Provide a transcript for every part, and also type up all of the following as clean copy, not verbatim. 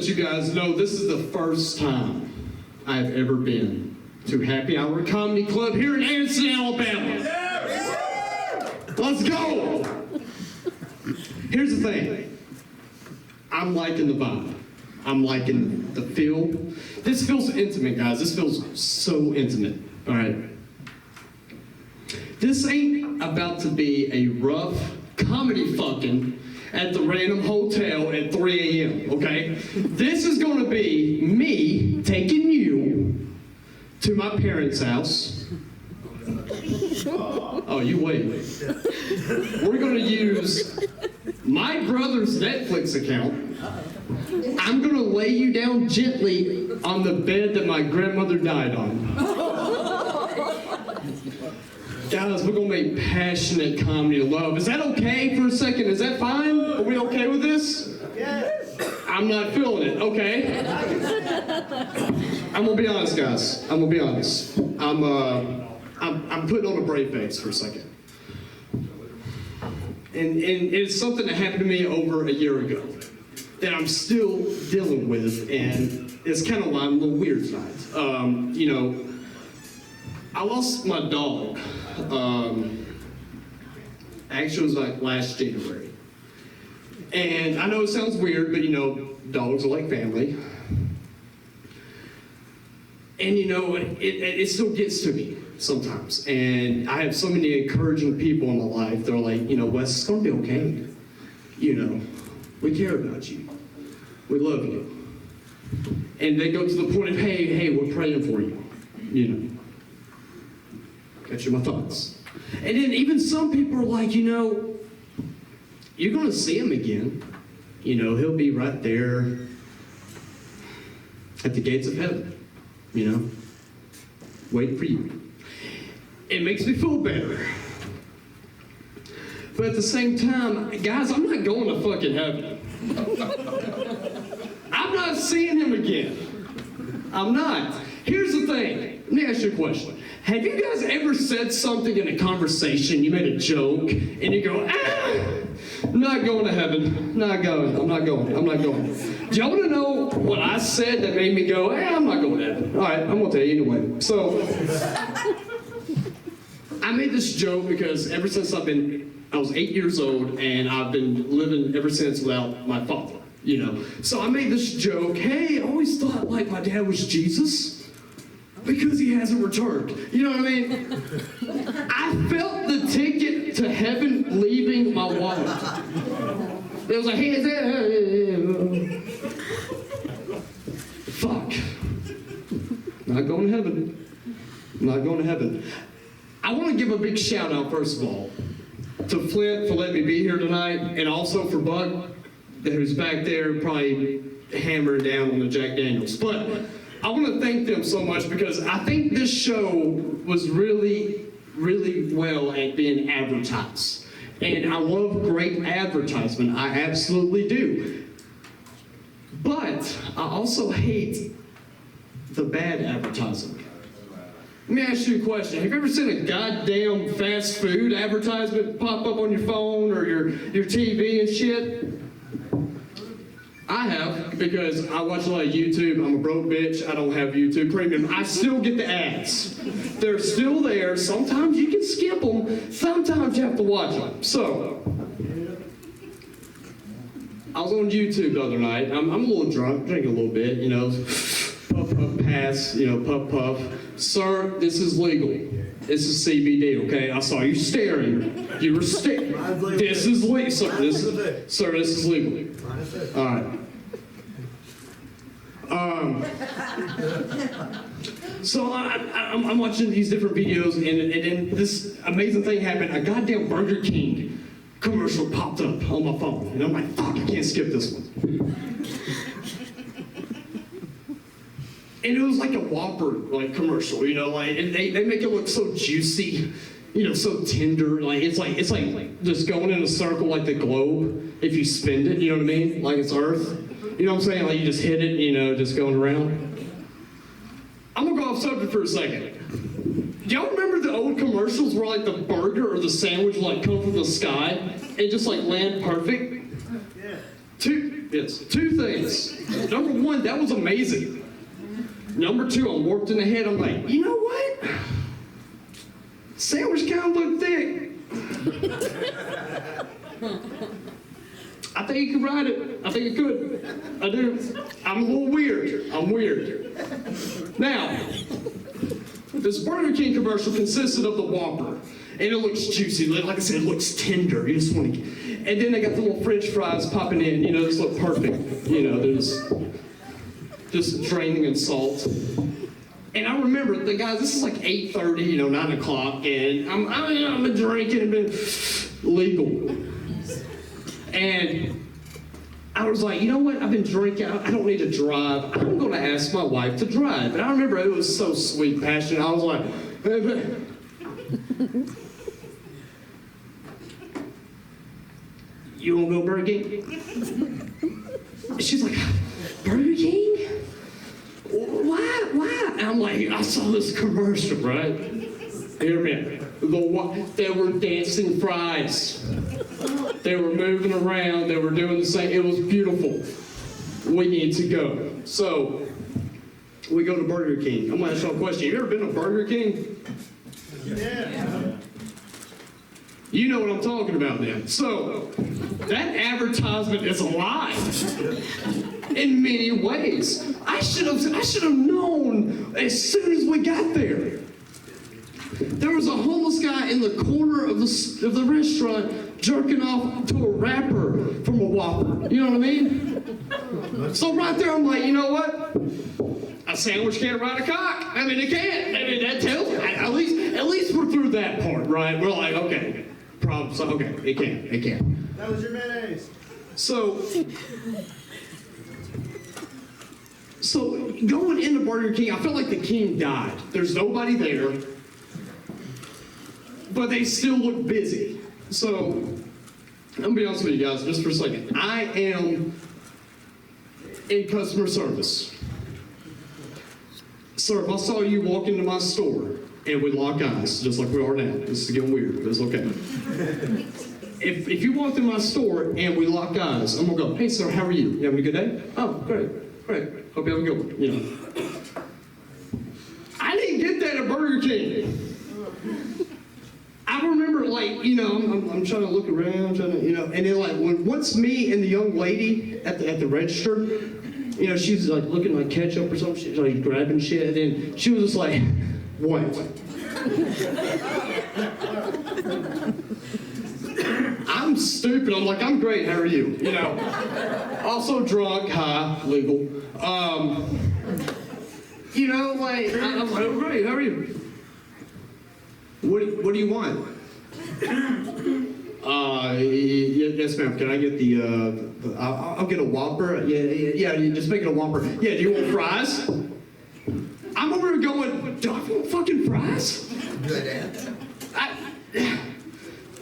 let you guys know this is the first time I've ever been to Happy Hour Comedy Club here in Anderson, Alabama. Let's go! Here's the thing. I'm liking the vibe. I'm liking the feel. This feels intimate, guys. This feels so intimate. All right. This ain't about to be a rough comedy fucking at the random hotel at 3 a.m., okay? This is gonna be me taking you to my parents' house. Oh, you wait. We're gonna use my brother's Netflix account. I'm gonna lay you down gently on the bed that my grandmother died on. Guys, we're gonna make passionate comedy love. Is that okay for a second? Is that fine? Are we okay with this? Yes. I'm not feeling it. Okay. I'm gonna be honest, guys. I'm gonna be honest. I'm putting on a brave face for a second. And it's something that happened to me over a year ago that I'm still dealing with, and it's kind of why I'm a little weird tonight. You know, I lost my dog. Actually, it was like last January. And I know it sounds weird, but you know, dogs are like family. And you know, it still gets to me sometimes. And I have so many encouraging people in my life. They're like, you know, Wes, it's gonna be okay. You know, we care about you. We love you. And they go to the point of, hey, we're praying for you. You know. Catch my thoughts. And then even some people are like, you know, you're going to see him again. You know, he'll be right there at the gates of heaven, you know, waiting for you. It makes me feel better. But at the same time, guys, I'm not going to fucking heaven. I'm not seeing him again. I'm not. Here's the thing. Let me ask you a question. Have you guys ever said something in a conversation, you made a joke, and you go, I'm not going to heaven. Not going. I'm not going. I'm not going. Do y'all want to know what I said that made me go, I'm not going to heaven? All right, I'm going to tell you anyway. So, I made this joke because ever since I was 8 years old, and I've been living ever since without my father, you know. So I made this joke, hey, I always thought like my dad was Jesus. Because he hasn't returned. You know what I mean? I felt the ticket to heaven leaving my wallet. It was like, hey, is that? Fuck. Not going to heaven. Not going to heaven. I want to give a big shout out, first of all, to Flint for letting me be here tonight, and also for Buck, who's back there probably hammering down on the Jack Daniels. But I want to thank them so much because I think this show was really, really well at being advertised. And I love great advertisement. I absolutely do. But I also hate the bad advertising. Let me ask you a question. Have you ever seen a goddamn fast food advertisement pop up on your phone or your TV and shit? I have, because I watch a lot of YouTube. I'm a broke bitch. I don't have YouTube Premium. I still get the ads. They're still there. Sometimes you can skip them. Sometimes you have to watch them. So, I was on YouTube the other night. I'm a little drunk, drinking a little bit, you know. Puff, puff, pass, you know, puff, puff. Sir, this is legal. This is CBD, okay? I saw you staring. You were staring. This is legal. Sir, this is legal. All right. So I'm watching these different videos, and then this amazing thing happened. A goddamn Burger King commercial popped up on my phone, and I'm like, fuck, I can't skip this one. And it was like a Whopper like commercial, you know, like, and they make it look so juicy, you know, so tender. Like it's like just going in a circle like the globe. If you spin it, you know what I mean? Like it's Earth. You know what I'm saying? Like you just hit it, you know, just going around. I'm gonna go off subject for a second. Do y'all remember the old commercials where like the burger or the sandwich would like come from the sky and just like land perfect? Yeah. Yes. Two things. Number one, that was amazing. Number two, I'm warped in the head. I'm like, you know what? Sandwich kind of look thick. I think you could ride it. I think it could. I do. I'm a little weird. I'm weird. Now, this Burger King commercial consisted of the Whopper. And it looks juicy. Like I said, it looks tender. You just want to. And then they got the little French fries popping in. You know, this look perfect. You know, there's just draining in salt. And I remember, the guys, this is like 8:30, you know, 9 o'clock, and I'm drinking and been legal. And I was like, you know what? I've been drinking. I don't need to drive. I'm going to ask my wife to drive. And I remember it was so sweet, passionate. I was like, you want to go Burger King? She's like, Burger King? Why? And I'm like, I saw this commercial, right? Hear me. They were dancing fries. They were moving around. They were doing the same. It was beautiful. We need to go. So, we go to Burger King. I'm going to ask you a question. You ever been to Burger King? Yeah. You know what I'm talking about then. So, that advertisement is a lie in many ways. I should have known as soon as we got there. There was a homeless guy in the corner of the restaurant jerking off to a wrapper from a Whopper. You know what I mean? So right there, I'm like, you know what? A sandwich can't ride a cock. I mean, it can't. I mean, that tells me. At least we're through that part, right? We're like, okay, problem. So okay, it can't. That was your mayonnaise. So going into Burger King, I felt like the king died. There's nobody there, but they still look busy. So I'm gonna be honest with you guys just for a second. I am in customer service. Sir, if I saw you walk into my store and we lock eyes, just like we are now, this is getting weird, but it's okay. If you walked in my store and we lock eyes, I'm gonna go, hey sir, how are you? You having a good day? Oh, great. Hope you have a good one, you know. I didn't get that at Burger King. I remember, like, you know, I'm trying to look around, you know, and then, like, once me and the young lady at the register, you know, she's like looking like ketchup or something, she's like grabbing shit, and then she was just like, what? I'm stupid. I'm like, I'm great. How are you? You know, also drunk, high, legal. You know, like, I'm like, oh, great. How are you? What do you want? Yes, ma'am. Can I get I'll get a Whopper. Yeah. Just make it a Whopper. Yeah. Do you want fries? I'm over here going, do I want fucking fries? Good answer.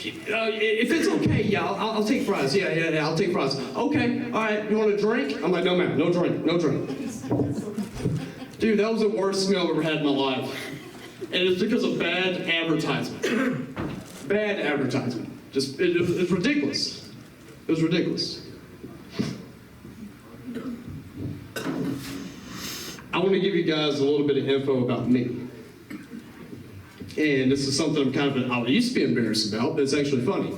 If it's okay, yeah, I'll take fries. Yeah, I'll take fries. Okay, all right, you want a drink? I'm like, no, ma'am, no drink. Dude, that was the worst meal I've ever had in my life. And it's because of bad advertisement. Bad advertisement. Just, it's ridiculous. It was ridiculous. I want to give you guys a little bit of info about me. And this is something I used to be embarrassed about, but it's actually funny.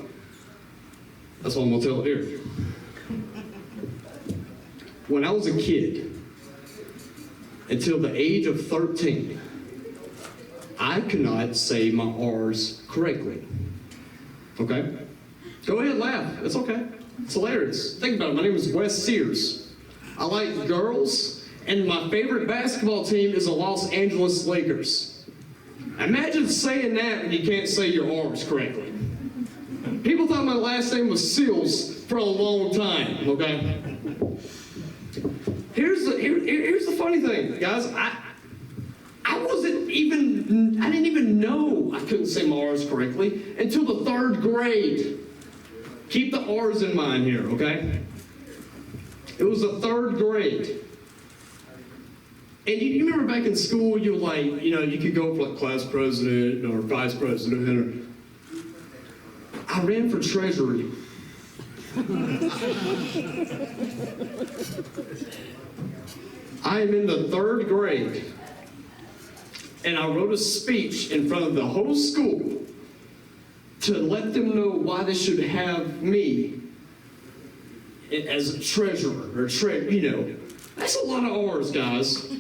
That's why I'm going to tell it here. When I was a kid, until the age of 13, I could not say my R's correctly. Okay? Go ahead, laugh. It's okay. It's hilarious. Think about it. My name is Wes Sears. I like girls, and my favorite basketball team is the Los Angeles Lakers. Imagine saying that when you can't say your R's correctly. People thought my last name was Seals for a long time, okay? Here's the funny thing, guys. I didn't even know I couldn't say my R's correctly until the 3rd grade. Keep the R's in mind here, okay? It was the 3rd grade. And you remember back in school, you were like, you know, you could go for like class president or vice president. I ran for treasury. I am in the 3rd grade, and I wrote a speech in front of the whole school to let them know why they should have me as a treasurer, or that's a lot of R's, guys.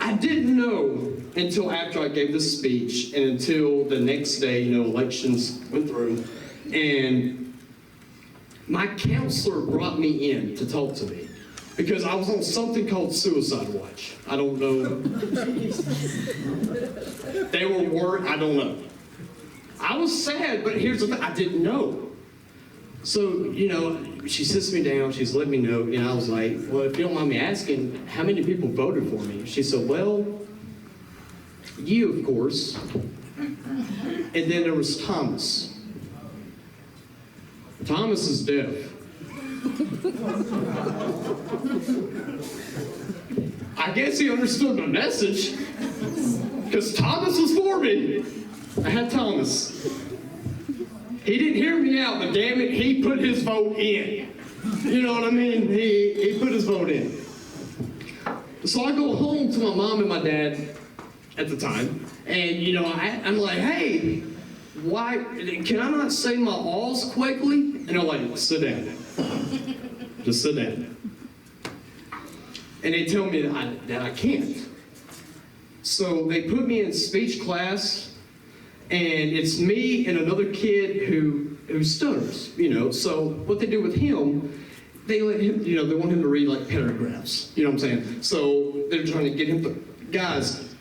I didn't know until after I gave the speech and until the next day, elections went through, and my counselor brought me in to talk to me because I was on something called suicide watch. I don't know. They were worried. I don't know. I was sad, but here's the thing. I didn't know. So, she sits me down, she's let me know, and I was like, well, if you don't mind me asking, how many people voted for me? She said, well, you, of course. And then there was Thomas. Thomas is deaf. I guess he understood my message, because Thomas was for me. I had Thomas. He didn't hear me out, but damn it, he put his vote in. You know what I mean? He put his vote in. So I go home to my mom and my dad at the time, and I'm like, hey, why can I not say my alls quickly? And they're like, sit down. Just sit down. And they tell me that I can't. So they put me in speech class. And it's me and another kid who stutters, So what they do with him, they let him, they want him to read like paragraphs. You know what I'm saying? So they're trying to get him to, guys,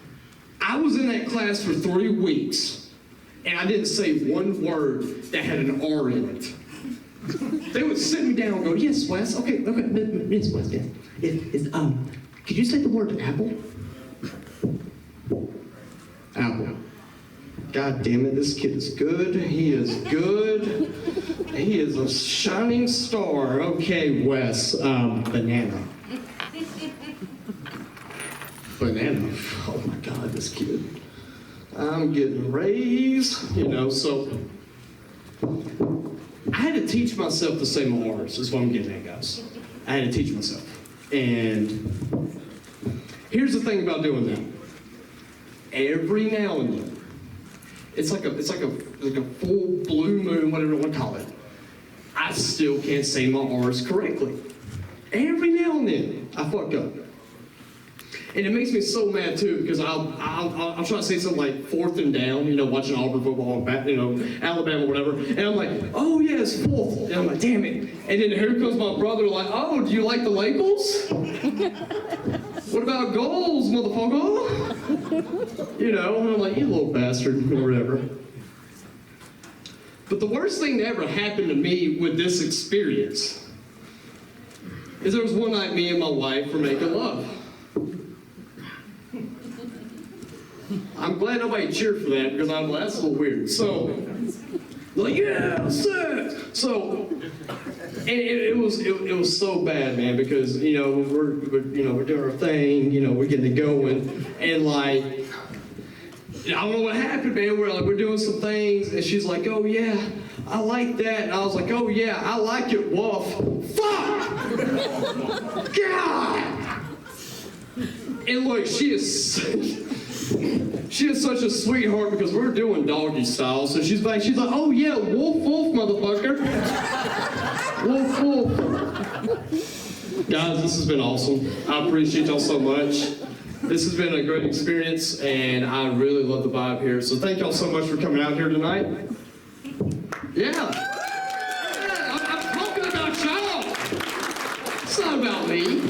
I was in that class for 3 weeks, and I didn't say one word that had an R in it. They would sit me down and go, yes, Wes, okay, yes, Wes, yeah. Could you say the word apple? Apple. God damn it, this kid is good. He is good. He is a shining star. Okay, Wes, banana. Banana. Oh my God, this kid. I'm getting raised, so I had to teach myself to say my R's, is what I'm getting at, guys. I had to teach myself. And here's the thing about doing that. Every now and then, it's like a full blue moon, whatever you want to call it. I still can't say my R's correctly. Every now and then, I fuck up. And it makes me so mad too, because I'll try to say something like 4th and down, watching Auburn football, Alabama, whatever. And I'm like, oh yeah, it's 4th. And I'm like, damn it. And then here comes my brother like, oh, do you like the Lakers? What about goals, motherfucker? And I'm like, you little bastard, or whatever. But the worst thing that ever happened to me with this experience is there was one night me and my wife were making love. I'm glad nobody cheered for that, because I'm like, that's a little weird. So, like, yeah, sex. So, and it was so bad, man, because we're doing our thing, we're getting it going, and like, I don't know what happened, man. We're doing some things, and she's like, oh yeah, I like that, and I was like, oh yeah, I like it, woof. Fuck! God! And look, she is such a sweetheart, because we're doing doggy style. So she's like, oh yeah, wolf, wolf, motherfucker. Wolf, wolf. Guys, this has been awesome. I appreciate y'all so much. This has been a great experience, and I really love the vibe here. So thank y'all so much for coming out here tonight. Yeah. I'm talking about y'all. It's not about me.